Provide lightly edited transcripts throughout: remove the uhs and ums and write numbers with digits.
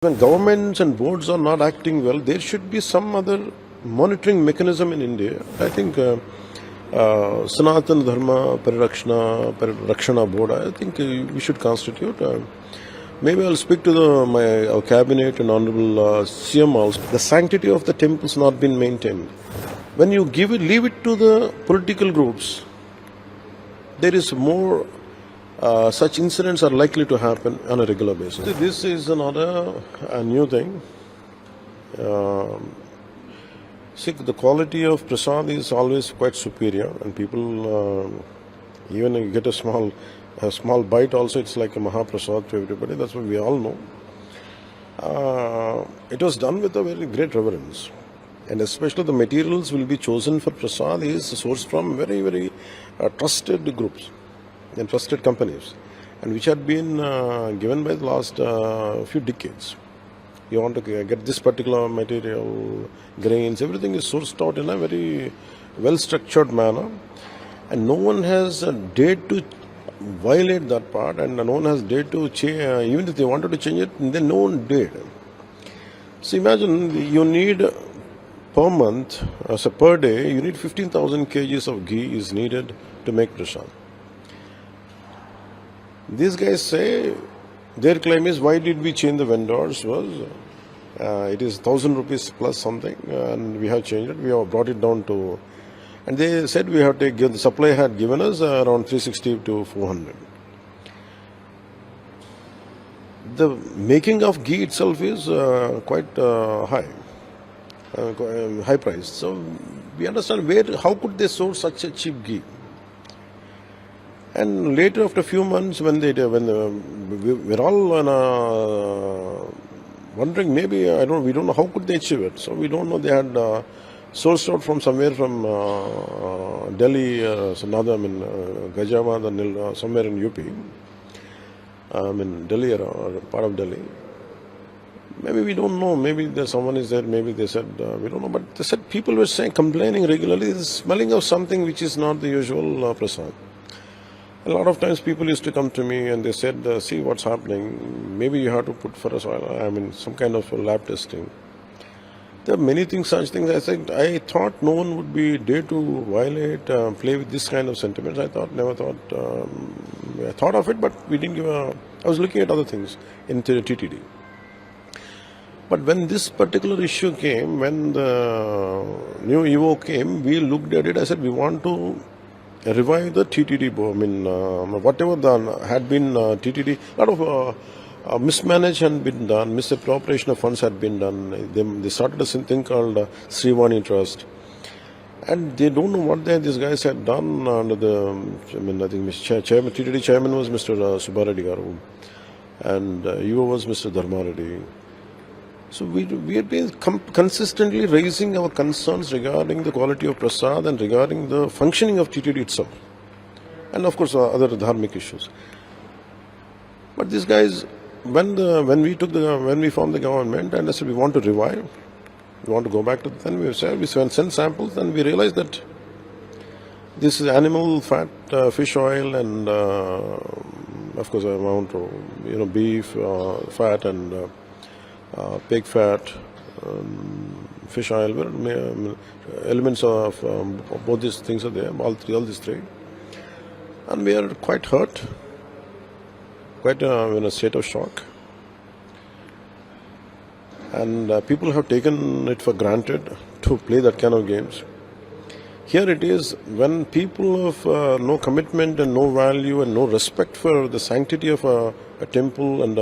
When governments and boards are not acting well, there should be some other monitoring mechanism in India. I think Sanatan Dharma Parakshana Board, I think we should constitute. Maybe I'll speak to our cabinet and honorable CM also. The sanctity of the temples not been maintained. When you leave it to the political groups, there is more such incidents are likely to happen on a regular basis. This is not a new thing. See, the quality of prasad is always quite superior, and people even you get a small bite also, it's like a mahaprasad to everybody. That's what we all know. It was done with a very great reverence, and especially the materials will be chosen for prasad is sourced from very, very trusted groups and trusted companies, and which had been given by the last few decades. You want to get this particular material, grains, everything is sourced out in a very well-structured manner, and no one has dared to violate that part, and no one has dared to change. Even if they wanted to change it, then no one dared. So imagine you need per month, so per day, you need 15,000 kgs of ghee is needed to make prasad. These guys say, their claim is, why did we change the vendors? Was it is 1,000 rupees plus something, and we have changed it. We have brought it down to, and they said we have to give, the supply had given us around 360 to 400. The making of ghee itself is quite high price. So we understand how could they source such a cheap ghee? And later, after a few months, we're all wondering, maybe we don't know how could they achieve it. So we don't know. They had sourced out from somewhere from Delhi, Gajrabat, somewhere in UP. Delhi or part of Delhi. Maybe we don't know. Maybe someone is there. Maybe they said we don't know. But they said people were complaining regularly, the smelling of something which is not the usual prasad. A lot of times people used to come to me and they said, see what's happening, maybe you have to put for us some kind of lab testing. There are many things, such things. I thought no one would be dare to violate, play with this kind of sentiments. I thought of it, but we didn't give I was looking at other things in TTD. But when this particular issue came, when the new EO came, we looked at it. I said, we want to revive the TTD. Whatever had been TTD, a lot of mismanage had been done, misappropriation of funds had been done. They started a thing called Srivani Trust, and they don't know what these guys had done under the. I think TTD chairman was Mr. Subbareddy Garu, and EO was Mr. Dharma Reddy. So we have been consistently raising our concerns regarding the quality of prasad and regarding the functioning of TTD itself, and of course other dharmic issues. But these guys, when we formed the government, and I said we want to revive, we want to go back to, then we sent samples, and we realized that this is animal fat, fish oil, and of course amount of beef fat and pig fat, fish oil, elements of both these things are there, all these three. And we are quite hurt, quite in a state of shock. And people have taken it for granted to play that kind of games. Here it is, when people of no commitment and no value and no respect for the sanctity of a temple, and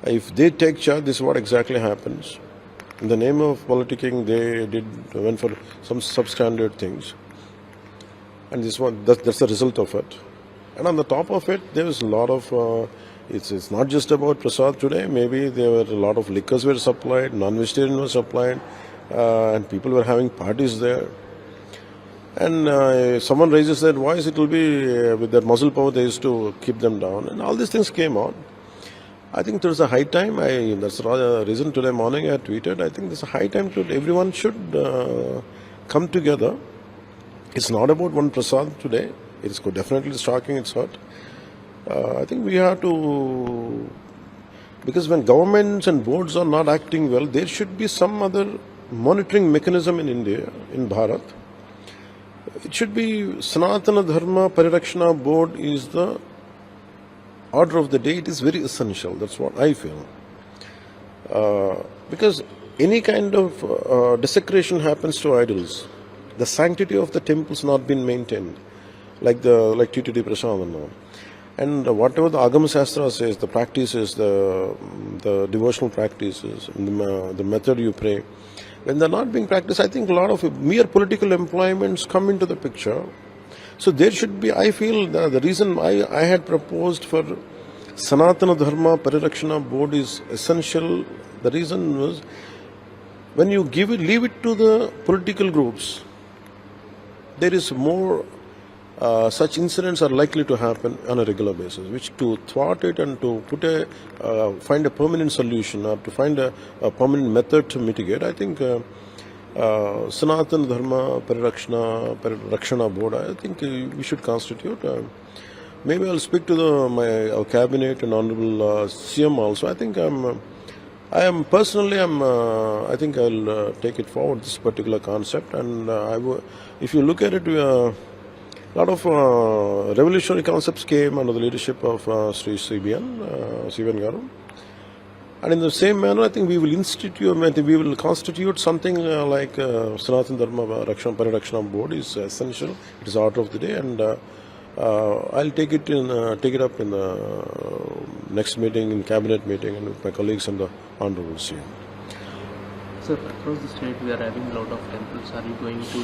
if they take charge, this is what exactly happens. In the name of politicking, they went for some substandard things, and that's the result of it. And on the top of it, there is a lot of. It's not just about prasad today. Maybe there were a lot of liquors were supplied, non-vegetarian was supplied, and people were having parties there. And someone raises their voice, it will be with their muscle power. They used to keep them down, and all these things came out. I think there's a high time. That's the reason today morning I tweeted. I think there's a high time everyone should come together. It's not about one prasad today. It's definitely shocking. It's hurt. I think we have to Because when governments and boards are not acting well, there should be some other monitoring mechanism in India, in Bharat. It should be Sanatana Dharma Parirakshana Board is the order of the day. It is very essential. That's what I feel. Because any kind of desecration happens to idols. The sanctity of the temples not been maintained, like TTD Prasad and all. And whatever the Agama Shastra says, the practices, the devotional practices, the method you pray, when they're not being practiced, I think a lot of mere political employments come into the picture. So there should be, I feel, the reason I had proposed for Sanatana Dharma Parirakshana Board is essential. The reason was, when you leave it to the political groups, there is more such incidents are likely to happen on a regular basis, which to thwart it and to find a permanent solution or to find a permanent method to mitigate, I think Sanatana Dharma Parirakshana Board, I think we should constitute. Maybe I'll speak to our cabinet and honorable CM also. I think I think I'll take it forward, this particular concept, and if you look at it, a lot of revolutionary concepts came under the leadership of Sri CBN Garu. And in the same manner, I think we will constitute something like Sanatana Dharma Parirakshana Board is essential. It is order of the day, and I'll take it up in the next meeting, in cabinet meeting, and with my colleagues and the honorable CM. Sir, across the state we are having a lot of temples. Are you going to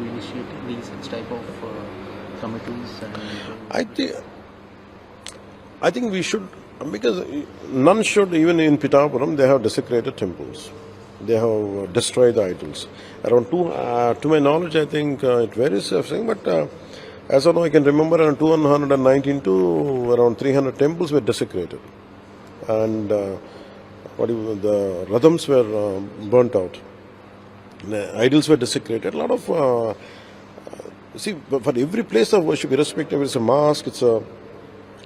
initiate these such type of committees? I think we should, because none should. Even in Pitapuram, they have desecrated temples. They have destroyed the idols. Around to my knowledge, I think it varies, but as of now, I can remember around 219 to around 300 temples were desecrated, and the radhams were burnt out. The idols were desecrated. A lot of for every place of worship, irrespective if it's a mosque, it's a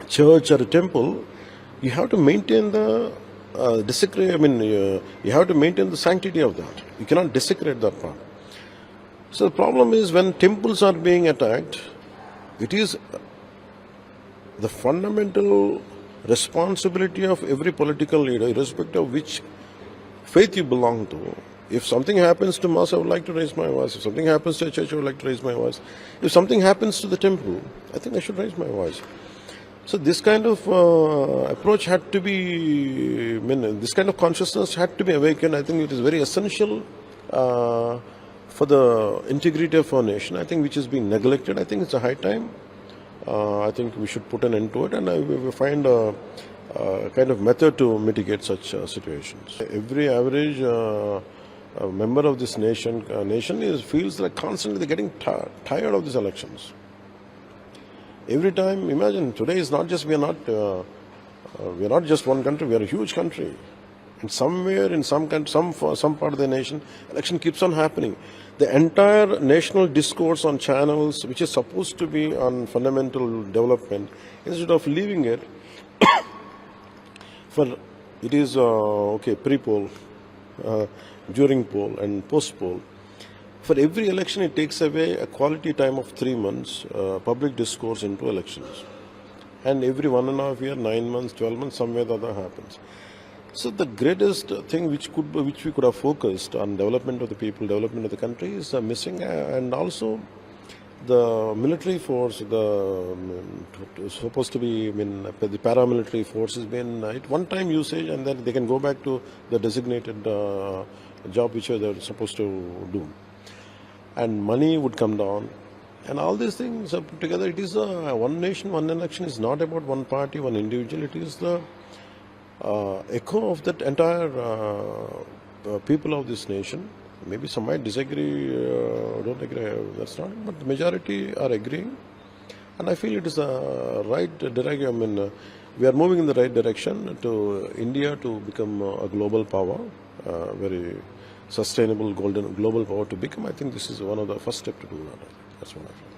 church or a temple, you have to maintain the you have to maintain the sanctity of that. You cannot desecrate that part. So the problem is, when temples are being attacked, it is the fundamental responsibility of every political leader, irrespective of which faith you belong to. If something happens to mosque, I would like to raise my voice. If something happens to a church, I would like to raise my voice. If something happens to the temple, I think I should raise my voice. So this kind of approach had to be, this kind of consciousness had to be awakened. I think it is very essential for the integrity of our nation, I think, which is being neglected. I think it's a high time. I think we should put an end to it, and we will find a kind of method to mitigate such situations. Every average member of this nation feels like constantly they're getting tired of these elections. Every time, imagine, today is not just, we are not just one country, we are a huge country. And somewhere in some part of the nation, election keeps on happening. The entire national discourse on channels, which is supposed to be on fundamental development, instead of leaving it for, it is pre-poll, during poll and post-poll. For every election, it takes away a quality time of 3 months, public discourse into elections. And every 1.5 years, 9 months, 12 months, somewhere the other happens. So the greatest thing which we could have focused on development of the people, development of the country is missing, and also the military force, supposed to be, the paramilitary force has been at one-time usage, and then they can go back to the designated job which they're supposed to do. And money would come down, and all these things are put together. It is one nation, one election is not about one party, one individual. It is the echo of that entire people of this nation. Maybe some might disagree, don't agree, that's not it, but the majority are agreeing. And I feel it is a right direction. We are moving in the right direction to India to become a global power, very sustainable global power to become. I think this is one of the first steps to do that. That's what I feel.